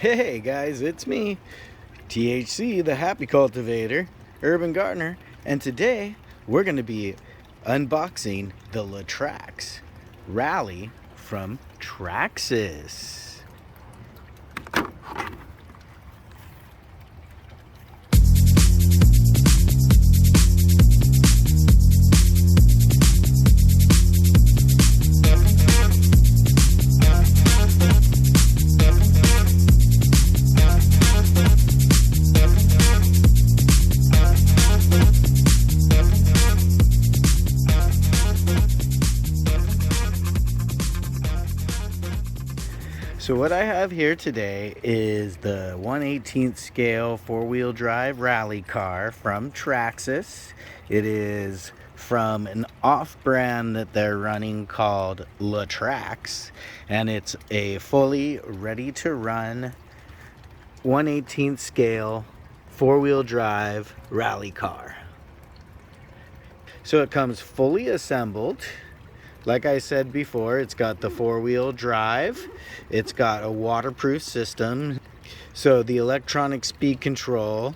Hey guys, it's me, THC, the Happy Cultivator, Urban Gardener, and today we're going to be unboxing the LaTrax Rally from Traxxas. So what I have here today is the 1/18 scale four-wheel drive rally car from Traxxas. It is from an off-brand that they're running called LaTrax, and it's a fully ready-to-run 1/18 scale four-wheel drive rally car. So it comes fully assembled. Like I said before, it's got the four-wheel drive, it's got a waterproof system, so the electronic speed control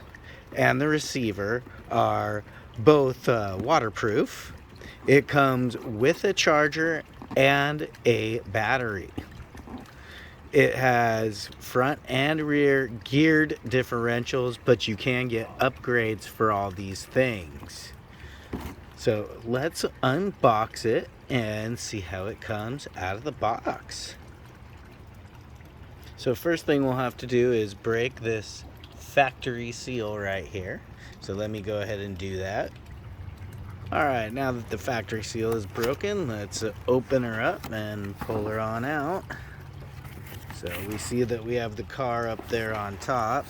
and the receiver are both waterproof. It comes with a charger and a battery. It has front and rear geared differentials, but you can get upgrades for all these things. So let's unbox it and see how it comes out of the box. So first thing we'll have to do is break this factory seal right here. So let me go ahead and do that. Alright, now that the factory seal is broken, let's open her up and pull her on out. So we see that we have the car up there on top.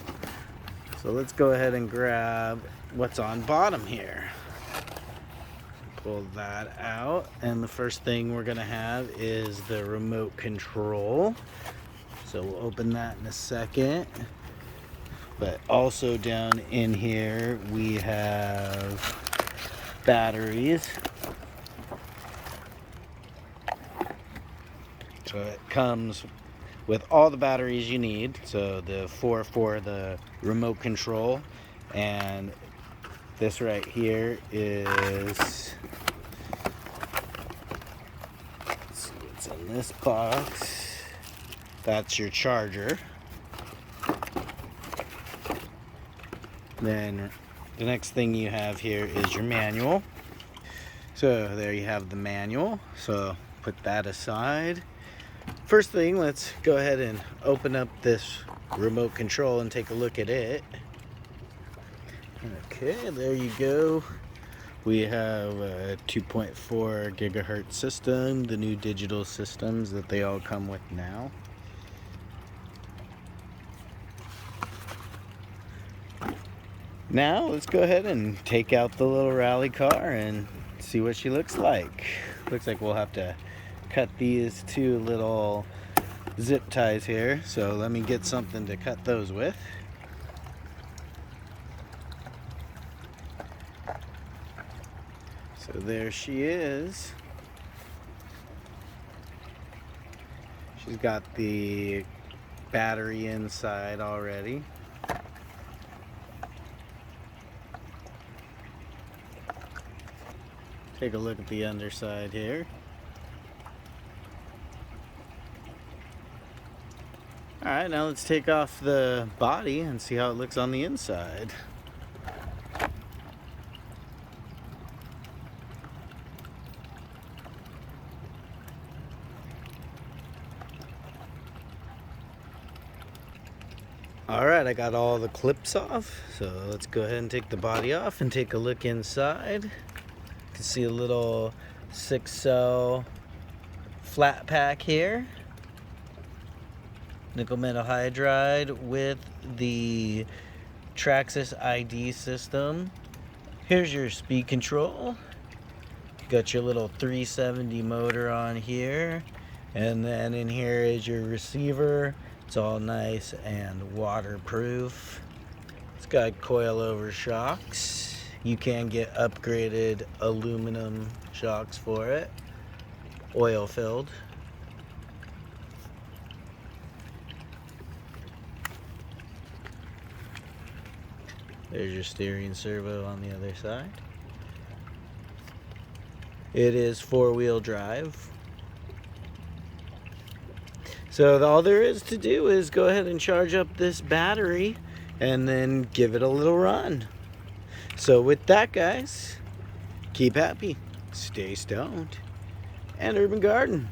So let's go ahead and grab what's on bottom here. Pull that out, and the first thing we're gonna have is the remote control. So we'll open that in a second. But also down in here we have batteries. So it comes with all the batteries you need. So the four for the remote control, and this right here is, let's see what's in this box. That's your charger. Then the next thing you have here is your manual. So there you have the manual. So put that aside. First thing, let's go ahead and open up this remote control and take a look at it. Okay, there you go. We have a 2.4 gigahertz system, the new digital systems that they all come with now. Now let's go ahead and take out the little rally car and see what she looks like. Looks like we'll have to cut these two little zip ties here, so let me get something to cut those with. So there she is. She's got the battery inside already. Take a look at the underside here. Alright, now let's take off the body and see how it looks on the inside. Alright, I got all the clips off, so let's go ahead and take the body off and take a look inside. You can see a little 6-cell flat pack here. Nickel metal hydride with the Traxxas ID system. Here's your speed control. You got your little 370 motor on here, and then in here is your receiver. It's all nice and waterproof. It's got coilover shocks. You can get upgraded aluminum shocks for it, oil filled. There's your steering servo on the other side. It is 4-wheel drive. So all there is to do is go ahead and charge up this battery and then give it a little run. So with that, guys, keep happy, stay stoned, and urban garden.